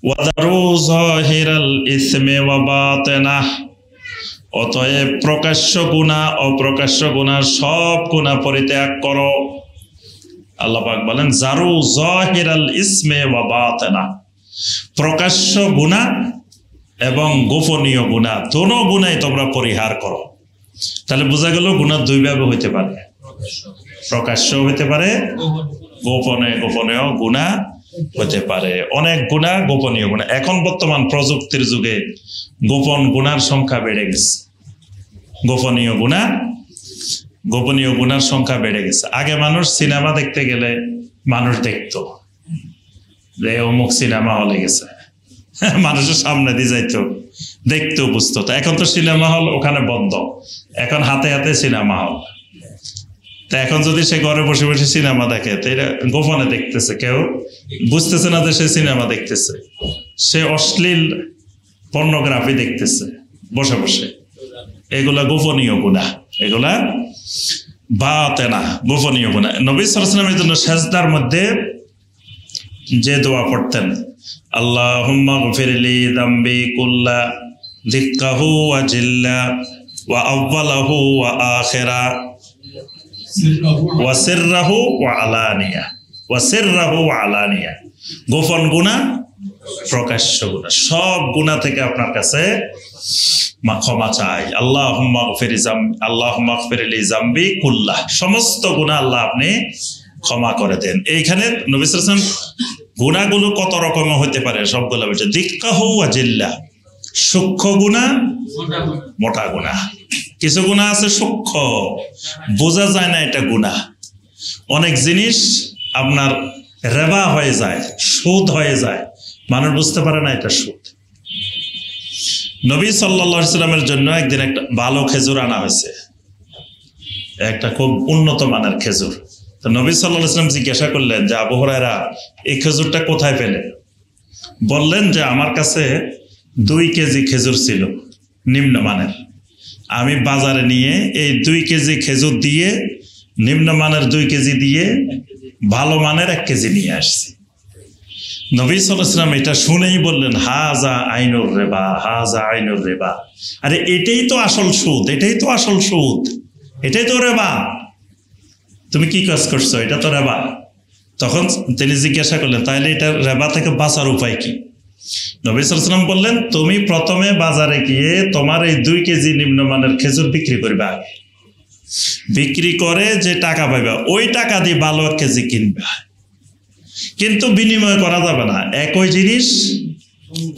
ওয়াদারু যাহিরাল ইসমি ওয়া বাতিনাহ, অতএব প্রকাশ্য গুনাহ অপ্রকাশ্য গুনাহ সব গুনাহ পরিত্যাগ করো। আল্লাহ পাক বলেন জারু যাহিরাল ইসমি ওয়া বাতিনাহ, প্রকাশ্য গুনাহ এবং গোপনীয় গুনাহ দোনো গুনাহই তোমরা পরিহার করো। তাহলে বোঝা গেল গুনাহ দুই ভাবে হইতে পারে, প্রকাশ্য হইতে পারে, গোপনীয় গুনাহ হতে পারে। অনেক গুনাহ গোপনীয় গুনাহ। এখন বর্তমান প্রযুক্তির যুগে গোপন গুনার সংখ্যা বেড়ে গেছে, গোপনীয় গুনার সংখ্যা বেড়ে গেছে। আগে মানুষ সিনেমা দেখতে গেলে মানুষ দেখতো যে অমুক সিনেমা হলে গেছে, মানুষের সামনে দিয়ে যাইতো, দেখতো, বুঝতো। এখন তো সিনেমা হল ওখানে বন্ধ, এখন হাতে হাতে সিনেমা হল। তা এখন যদি সে ঘরে বসে বসে সিনেমা দেখে, তো এটা গোপনে দেখতেছে, কেউ বুঝতেছে না যে সে সিনেমা দেখতেছে, সে অশ্লীল পর্নোগ্রাফি দেখতেছে বসে বসে। এগুলা গোপনীয় গুনাহ, এগুলা বাতেনা, গোপনীয় গুনাহ। নবী সাল্লাল্লাহু আলাইহি ওয়াসাল্লামের জন্য সিজদার মধ্যে যে দোয়া পড়তেন, আল্লাহুম্মা গফিরলি যামবি কুল্লা দিক্কাহু ওয়া জিল্লা ওয়া আউওয়ালাহু ওয়া আখিরা ওয়া সিররাহু ওয়া আলানিয়া, ওয়া সিররাহু ওয়া আলানিয়া। গোপন গুনাহ, প্রকাশ্য গুনাহ, সব গুনাহ থেকে আপনার কাছে ক্ষমা চাই। আল্লাহুম্মা গফিরলি যামবি কুল্লা, সমস্ত গুনাহ আল্লাহ আপনি ক্ষমা করে দেন। এইখানে নবী সাল্লাল্লাহু আলাইহি ওয়াসাল্লাম গুনাহগুলো কত রকমের হতে পারে সবগুলো বলছে। দিক্কাহু ওয়া জিল্লা, সূক্ষ্ম গুনাহ, মোটা গুনাহ। কিছু গুনাহ আছে সূক্ষ্ম, বোঝা যায় না এটা গুনাহ। অনেক জিনিস আপনার রেবা হয়ে যায়, সুদ হয়ে যায়, মানুষ বুঝতে পারে না এটা সুদ। নবী সাল্লাল্লাহু আলাইহি ওয়াসাল্লামের জন্য একদিন একটা ভালো খেজুর আনা হয়েছে, একটা খুব উন্নত মানের খেজুর। তো নবী সাল্লাল্লাহু আলাইহি ওয়াসাল্লাম জিজ্ঞাসা করলেন যে আবু হুরায়রা, এই খেজুরটা কোথায় পেলে? বললেন যে আমার কাছে 2 কেজি খেজুর ছিল নিম্নমানের, আমি বাজারে নিয়ে এই 2 কেজি খেজুর দিয়ে, নিম্নমানের 2 কেজি দিয়ে ভালো মানের 1 কেজি নিয়ে আসছি। নবী সাল্লাল্লাহু আলাইহি ওয়াসাল্লাম এটা শুনেই বললেন হাজা আইনুর রিবা, হাজা আইনুর রিবা। আরে এটাই তো আসল সুদ, এটাই তো আসল সুদ, এটাই তো রিবা। তুমি কি কাজ করছো? এটা তো রিবা। তখন তিনি জিজ্ঞাসা করলেন তাহলে এটা রিবা থেকে বাঁচার উপায় কি? নবী সাল্লাল্লাহু আলাইহি ওয়াসাল্লাম বললেন তুমি প্রথমে বাজারে গিয়ে তোমার এই 2 কেজি নিম্নমানের খেজুর বিক্রি করবা, বিক্রি করে যে টাকা পাইবা ওই টাকা দিয়ে ভালো 1 কেজি কিনবা। কিন্তু বিনিময় করা যাবে না, একই জিনিস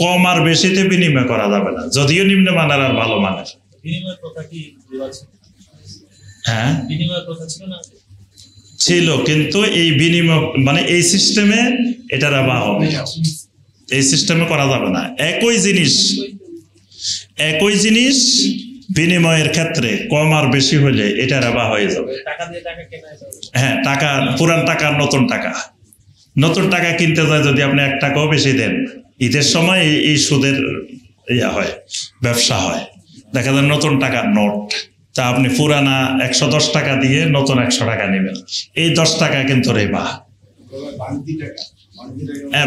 কম আর বেশিতে বিনিময় করা যাবে না, যদিও নিম্নমানের আর ভালো মানের। হ্যাঁ ছিল, কিন্তু এই বিনিময় মানে এই সিস্টেমে এটা রিবা হবে, এই সিস্টেমে করা যাবে না। একই জিনিস বিনিময়ের ক্ষেত্রে কম আর বেশি হলে এটা রিবা হয়ে যাবে। হ্যাঁ, টাকা পুরান টাকা, নতুন টাকা কিনতে যায় যদি আপনি 1 টাকাও বেশি দেন, ঈদের সময় এই সুদের হয়, ব্যবসা হয়। দেখা যায় নতুন টাকার নোট, তা আপনি পুরানা 110 টাকা দিয়ে নতুন 100 টাকা নেবেন, এই 10 টাকা কিন্তু রিবা।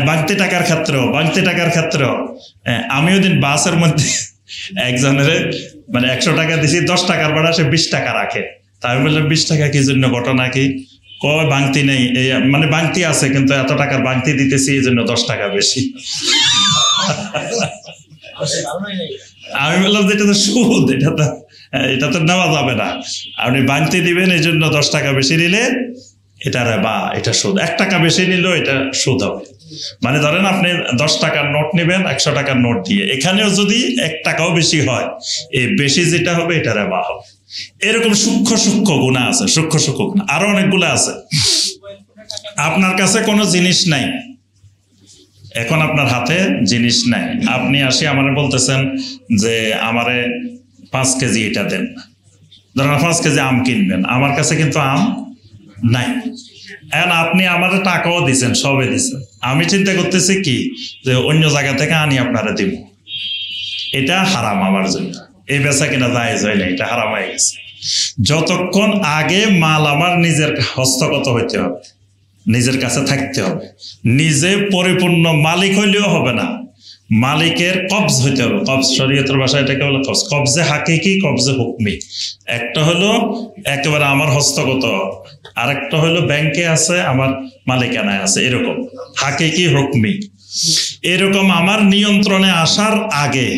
বাড়তি টাকার ক্ষেত্রেও আমি ওই দিন বাসের মধ্যে একজনের মানে 100 টাকা দিছি, 10 টাকার ভাড়া সে 20 টাকা রাখে। তা আমি বললাম 20 টাকা কি জন্য, ঘটনা কি? কয় বাংতি নেই, মানে বাংতি আছে কিন্তু এত টাকার বাংতি দিতেছি এই জন্য 10 টাকা বেশি। আমি বললাম যে এটা তো সুদ, এটা তো নেওয়া যাবে না। আপনি বাংতি দিবেন এই জন্য 10 টাকা বেশি নিলে এটা রিবা, এটা সুদ। 1 টাকা বেশি নিলেও এটা সুদ হবে। মানে ধরেন আপনি 10 টাকার নোট নেবেন 100 টাকার নোট দিয়ে, এখানেও যদি 1 টাকাও বেশি হয়, এই বেশি যেটা হবে এটা রিবা হবে। এরকম সূক্ষ্ম গুনাহ আছে, সূক্ষ্ম গুনাহ আরো অনেকগুলো আছে। আপনার কাছে কোনো জিনিস নাই, এখন আপনার হাতে জিনিস নাই, আপনি আসি আমারে বলতেছেন যে আমারে 5 কেজি এটা দেন, ধরেন 5 কেজি আম কিনবেন, আমার কাছে কিন্তু আম নাই। এখন আপনি আমাদের টাকাও দিচ্ছেন, সবে দিচ্ছেন, আমি চিন্তা করতেছি কি যে অন্য জায়গা থেকে আনি আপনারা দিব, এটা হারাম আমার জন্য, এই বেচা কিনা জায়েজ হয় না, এটা হারাম হয়ে গেছে। যতক্ষণ আগে মাল আমার নিজের হস্তগত হইতে হবে, নিজের কাছে থাকতে হবে। নিজে পরিপূর্ণ মালিক হইলেও হবে না, মালিকের কবজ হইতে হবে। কবজ শরীয়তের ভাষায় এটাকে বলে কবজ। কবজে হাকিকি, কবজে হুকমি। একটা হলো একেবারে আমার হস্তগত, আরেকটা হলো ব্যাংকে আছে, আমার মালিকানায় আছে, এরকম হাকিকি হুকমি। এরকম আমার নিয়ন্ত্রণে আসার আগে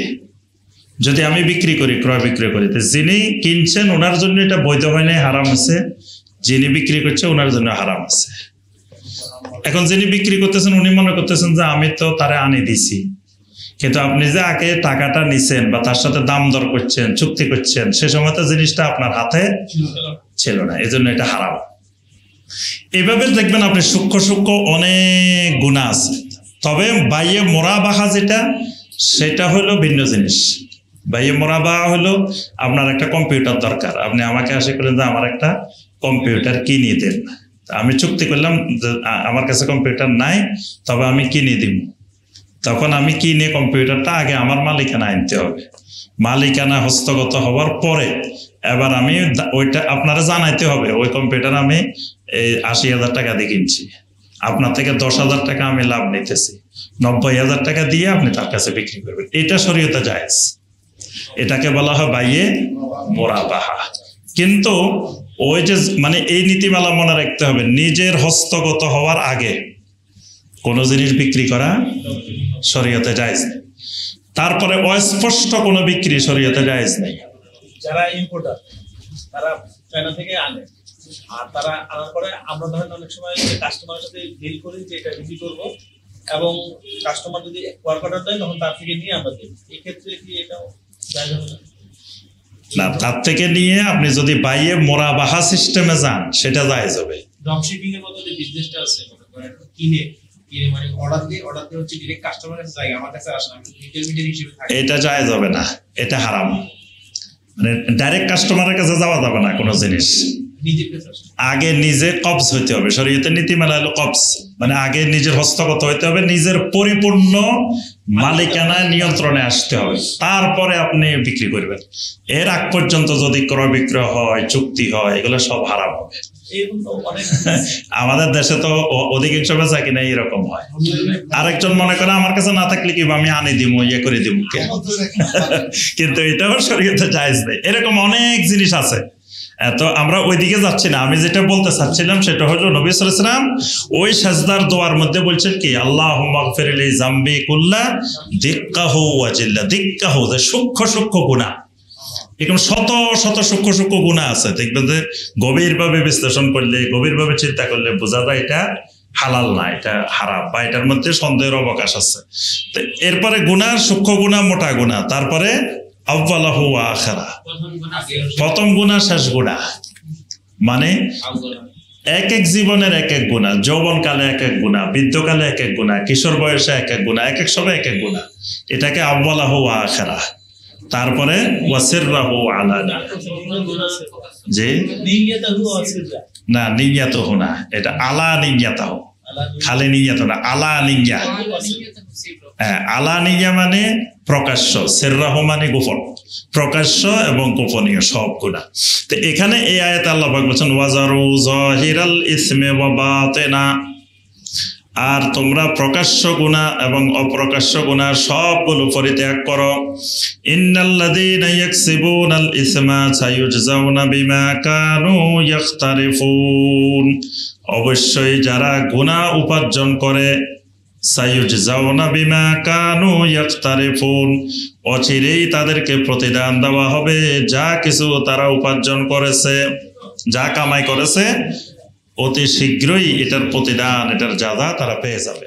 যদি আমি বিক্রি করি, ক্রয় বিক্রয় করি, তো যিনি কিনছেন ওনার জন্য এটা বৈধ হয় নাই, হারাম আছে। যিনি বিক্রি করছে ওনার জন্য হারাম আছে। এখন যিনি বিক্রি করতেছেন উনি মনে করতেছেন যে আমি তো তারে আনি দিছি, কিন্তু আপনি যে আগে টাকাটা নিছেন বা তার সাথে দাম দর করছেন, চুক্তি করছেন, সে সময় তো জিনিসটা আপনার হাতে ছিল না, এই জন্য এটা হারাম। এভাবে দেখবেন আপনি সূক্ষ্ম সূক্ষ্ম অনেক গুনাহ আছে। তবে বাইয়ে মোরাবাহা যেটা, সেটা হলো ভিন্ন জিনিস। বাইয়ে মোরাবাহা হলো আপনার একটা কম্পিউটার দরকার, আপনি আমাকে আসে করলেন যে আমার একটা কম্পিউটার কিনে দেন। আমি চুক্তি করলাম যে আমার কাছে কম্পিউটার নাই, তবে আমি কিনে দিব। তখন আমি কিনে কম্পিউটারটা আগে আমার মালিকানা আনতে হবে। মালিকানা হস্তগত হওয়ার পরে এবার আমি ওইটা আপনারা জানাইতে হবে, ওই কম্পিউটার আমি এই ৮০,০০০ টাকা দিয়ে কিনছি, আপনার থেকে ১০,০০০ টাকা আমি লাভ নিতেছি, ৯০,০০০ টাকা দিয়ে আপনি তার কাছে বিক্রি করবেন। এটা শরীয়তে জায়েজ, এটাকে বলা হয় বাইয়ে মোরাবাহা। কিন্তু ওই যে মানে এই নীতিমালা মনে রাখতে হবে, নিজের হস্তগত হওয়ার আগে কোনো জিনিস বিক্রি করা শরীয়তে জায়েজ নেই। তারপরে অস্পষ্ট কোনো বিক্রি শরীয়তে জায়েজ নেই। যারা ইম্পোর্টার তারা চায়না থেকে আনে, আর তারা আনার পরে আমরা ধরেন অনেক সময় কাস্টমারের সাথে ডিল করি যে এটা বিক্রি করবো, এবং কাস্টমার যদি ওয়ার্ক অর্ডার দেয় তখন তার থেকে নিয়ে আমরা দিই। এই ক্ষেত্রে কি এটাও জায়েজ হবে না? তার থেকে নিয়ে আপনি যদি বাইয়ে মোরাবাহা সিস্টেমে যান সেটা জায়েজ হবে। ড্রপশিপিং এর মতো যে বিজনেসটা আছে, কিনে মানে অর্ডার দিয়ে হচ্ছে ডাইরেক্ট কাস্টমারের কাছে যায়, আমার কাছে আসে না, আমি ইন্টারমিডিয়েট হিসেবে থাকি, এটা জায়েজ হবে না, এটা হারাম। মানে ডাইরেক্ট কাস্টমারের কাছে যাওয়া যাবে না কোনো জিনিস, আগে নিজে কবজ হইতে হবে। শরীয়তের নীতিমালা হলো কবজ, মানে আগে নিজের হস্তগত হইতে হবে, নিজের পরিপূর্ণ মালিকানায় নিয়ন্ত্রণে আসতে হবে, তারপরে আপনি বিক্রি করবেন। এর আগ পর্যন্ত যদি ক্রয় বিক্রয় হয়, চুক্তি হয়, এগুলো সব হারাম হবে। আমাদের দেশে তো অধিকাংশ বেচা কিনা এরকম হয়। আরেকজন মনে করে আমার কাছে না থাকলে কি আমি আনি দিব, ইয়ে করে দিব, কিন্তু এটাও শরীয়তে জায়েজ নেই। এরকম অনেক জিনিস আছে। তো আমরা ওইদিকে যাচ্ছি না। আমি যেটা বলতে চাচ্ছিলাম সেটা হলো নবী সাল্লাল্লাহু আলাইহি ওয়াসাল্লাম ওই সাজদার দোয়ার মধ্যে বলছেন কি, আল্লাহুম্মা গফির লি যামবি কুল্লা দিক্কাহু ওয়া জিল্লা। দিক্কাহু যে সূক্ষ্ম সূক্ষ্ম গুনাহ, এরকম শত শত সূক্ষ্ম সূক্ষ্ম গুনাহ আছে। দেখবেন যে গভীরভাবে বিশ্লেষণ করলে, গভীরভাবে চিন্তা করলে বোঝা যায় এটা হালাল না, এটা হারাম, বা এটার মধ্যে সন্দেহের অবকাশ আছে। তো এরপরে গুনাহ, সূক্ষ্ম গুনাহ, মোটা গুনাহ, তারপরে আউয়ালাহু ওয়া আখিরা, প্রথম গুনাহ শেষ গুনাহ। মানে এক এক জীবনের এক এক গুনাহ, যৌবনকালে এক এক গুনাহ, বৃদ্ধকালে এক এক গুনাহ, কিশোর বয়সে এক এক গুনাহ, এক এক সময় এক এক গুনাহ। এটাকে আউয়ালাহু ওয়া আখিরা। তারপরে ওয়াসিররাহু আলানিয়া, যে না নিয়াতাহু না, এটা আলা নিয়াতাহু, খালি নিয়াত না, আলা নিয়া। হ্যাঁ, আলা নিয়া মানে প্রকাশ্য, সিররাহু মানে গোপন, প্রকাশ্য এবং গোপনীয় সব গুনাহ। তো এখানে এই আয়াতে আল্লাহ পাক বলেছেন ওয়াজারু যাহিরাল ইসমে ওয়া বাতিনা, আর তোমরা প্রকাশ্য গুনাহ এবং অপ্রকাশ্য গুনাহ সবগুলো পরিত্যাগ করো। ইন্নাল্লাযীনা ইয়াকসিবুনাল ইসমা সায়ুজজাউনা বিমা কানু ইয়াখতারিফুন, অবশ্যই যারা গুনাহ উপার্জন করে, সায়ুজজাউনা বিমা কানু ইয়াখতারিফুন, অচিরেই তাদেরকে প্রতিদান দেওয়া হবে যা কিছু তারা উপার্জন করেছে, যা কামাই করেছে, অতি শীঘ্রই এটার প্রতিদান, এটার যাদা তারা পেয়ে যাবে।